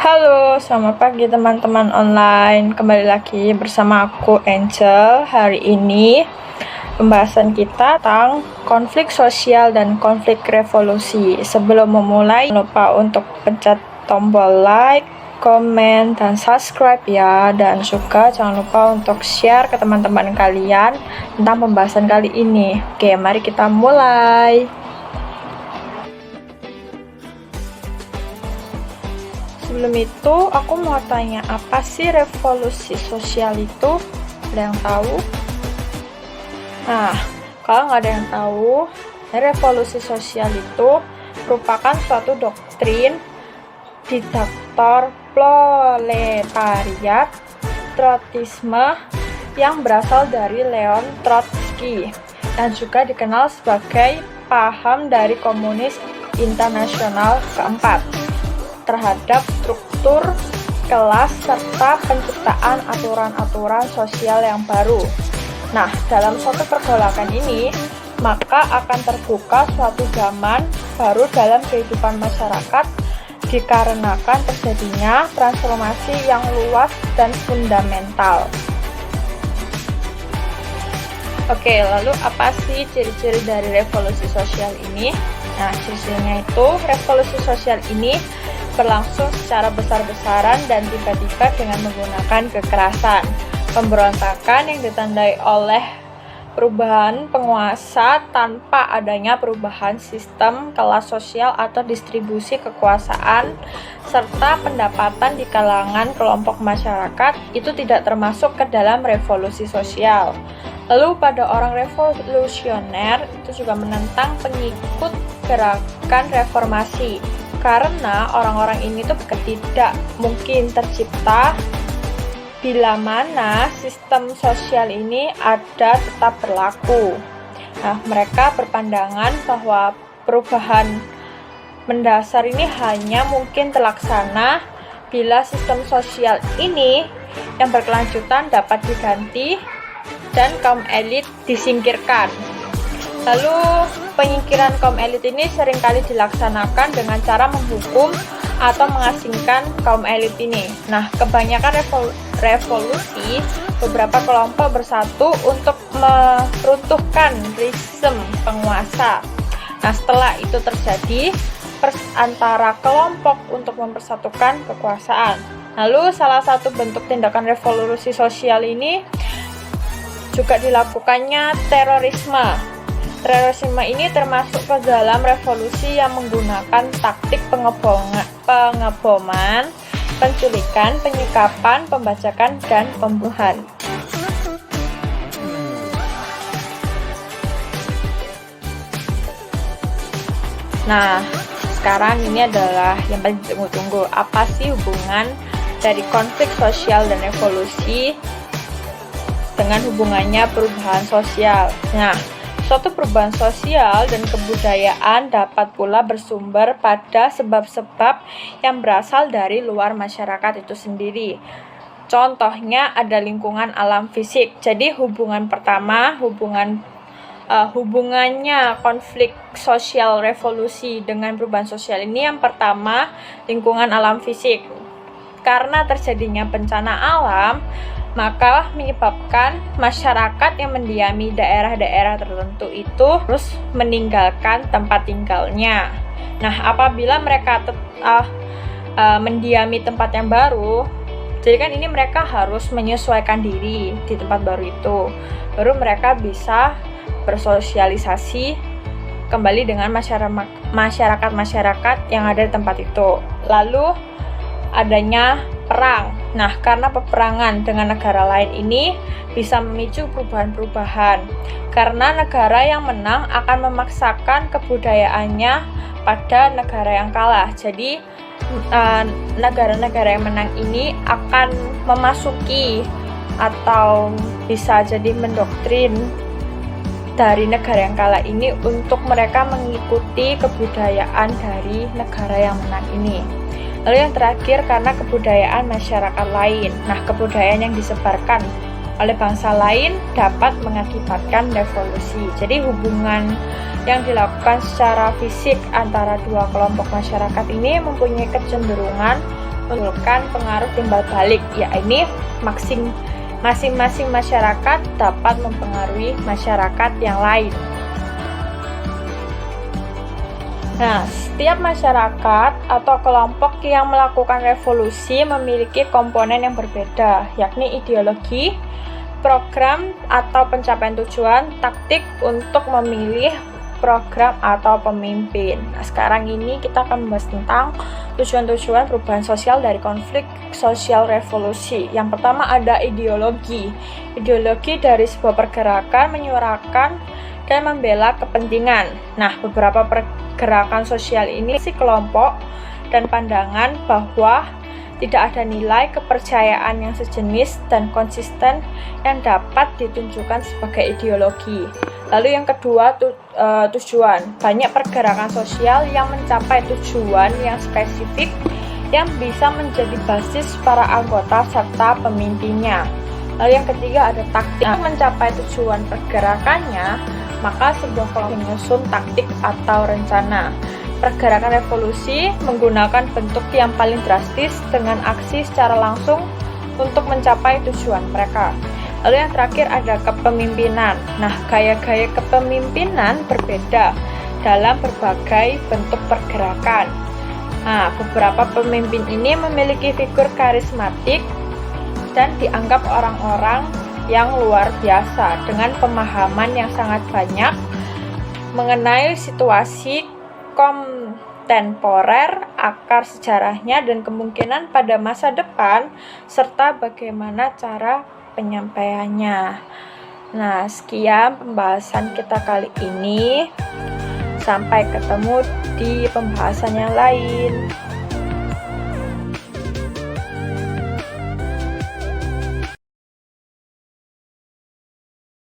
Halo, selamat pagi teman-teman online. Kembali lagi bersama aku Angel. Hari ini pembahasan kita tentang konflik sosial dan konflik revolusi. Sebelum memulai, jangan lupa untuk pencet tombol like, komen, dan subscribe ya. Dan juga jangan lupa untuk share ke teman-teman kalian tentang pembahasan kali ini. Oke, mari kita mulai. Sebelum itu, aku mau tanya, apa sih revolusi sosial itu? Ada yang tahu? Nah, kalau nggak ada yang tahu, revolusi sosial itu merupakan suatu doktrin diktator proletariat Trotsisme yang berasal dari Leon Trotsky dan juga dikenal sebagai paham dari komunis internasional keempat terhadap struktur kelas serta penciptaan aturan-aturan sosial yang baru. Nah, dalam suatu pergolakan ini, maka akan terbuka suatu zaman baru dalam kehidupan masyarakat dikarenakan terjadinya transformasi yang luas dan fundamental. Oke, lalu apa sih ciri-ciri dari revolusi sosial ini? Nah, ciri-cirinya itu, revolusi sosial ini berlangsung secara besar-besaran dan tiba-tiba dengan menggunakan kekerasan. Pemberontakan yang ditandai oleh perubahan penguasa tanpa adanya perubahan sistem kelas sosial atau distribusi kekuasaan serta pendapatan di kalangan kelompok masyarakat itu tidak termasuk ke dalam revolusi sosial. Lalu pada orang revolusioner itu juga menentang pengikut gerakan reformasi. Karena orang-orang ini tuh tidak mungkin tercipta bila mana sistem sosial ini ada tetap berlaku. Nah, mereka berpandangan bahwa perubahan mendasar ini hanya mungkin terlaksana bila sistem sosial ini yang berkelanjutan dapat diganti dan kaum elit disingkirkan. Lalu penyingkiran kaum elit ini seringkali dilaksanakan dengan cara menghukum atau mengasingkan kaum elit ini. Nah, kebanyakan revolusi, beberapa kelompok bersatu untuk meruntuhkan rezim penguasa. Nah, setelah itu terjadi antara kelompok untuk mempersatukan kekuasaan. Lalu salah satu bentuk tindakan revolusi sosial ini juga dilakukannya terorisme. Terorisme ini termasuk ke dalam revolusi yang menggunakan taktik pengeboman, penculikan, penyikapan, pembajakan, dan pembunuhan. Nah, sekarang ini adalah yang paling ditunggu-tunggu. Apa sih hubungan dari konflik sosial dan revolusi dengan hubungannya perubahan sosial? Nah, suatu perubahan sosial dan kebudayaan dapat pula bersumber pada sebab-sebab yang berasal dari luar masyarakat itu sendiri. Contohnya ada lingkungan alam fisik. Jadi hubungan pertama, hubungannya konflik sosial revolusi dengan perubahan sosial ini yang pertama, lingkungan alam fisik. Karena terjadinya bencana alam, maka menyebabkan masyarakat yang mendiami daerah-daerah tertentu itu harus meninggalkan tempat tinggalnya. Nah, apabila mereka mendiami tempat yang baru, jadi kan ini mereka harus menyesuaikan diri di tempat baru itu. Baru mereka bisa bersosialisasi kembali dengan masyarakat-masyarakat yang ada di tempat itu. Lalu adanya perang. Nah, karena peperangan dengan negara lain ini bisa memicu perubahan-perubahan. Karena negara yang menang akan memaksakan kebudayaannya pada negara yang kalah. Jadi, negara-negara yang menang ini akan memasuki atau bisa jadi mendoktrin dari negara yang kalah ini untuk mereka mengikuti kebudayaan dari negara yang menang ini. Lalu yang terakhir, karena kebudayaan masyarakat lain. Nah, kebudayaan yang disebarkan oleh bangsa lain dapat mengakibatkan revolusi. Jadi hubungan yang dilakukan secara fisik antara dua kelompok masyarakat ini mempunyai kecenderungan menimbulkan pengaruh timbal balik, yakni masing-masing masyarakat dapat mempengaruhi masyarakat yang lain. Nah, setiap masyarakat atau kelompok yang melakukan revolusi memiliki komponen yang berbeda, yakni ideologi, program atau pencapaian tujuan, taktik untuk memilih program atau pemimpin. Nah, sekarang ini kita akan membahas tentang tujuan-tujuan perubahan sosial dari konflik sosial revolusi. Yang pertama ada ideologi. Ideologi dari sebuah pergerakan menyuarakan dan membela kepentingan. Nah, beberapa pergerakan sosial ini kelompok dan pandangan bahwa tidak ada nilai kepercayaan yang sejenis dan konsisten yang dapat ditunjukkan sebagai ideologi. Lalu yang kedua, tujuan. Banyak pergerakan sosial yang mencapai tujuan yang spesifik yang bisa menjadi basis para anggota serta pemimpinnya. Lalu yang ketiga ada taktik. Mencapai tujuan pergerakannya, maka sebuah kelompok menyusun taktik atau rencana. Pergerakan revolusi menggunakan bentuk yang paling drastis dengan aksi secara langsung untuk mencapai tujuan mereka. Lalu yang terakhir ada kepemimpinan. Nah, gaya-gaya kepemimpinan berbeda dalam berbagai bentuk pergerakan. Nah, beberapa pemimpin ini memiliki figur karismatik dan dianggap orang-orang yang luar biasa dengan pemahaman yang sangat banyak mengenai situasi kontemporer, akar sejarahnya dan kemungkinan pada masa depan serta bagaimana cara penyampaiannya. Nah, sekian pembahasan kita kali ini. Sampai ketemu di pembahasan yang lain.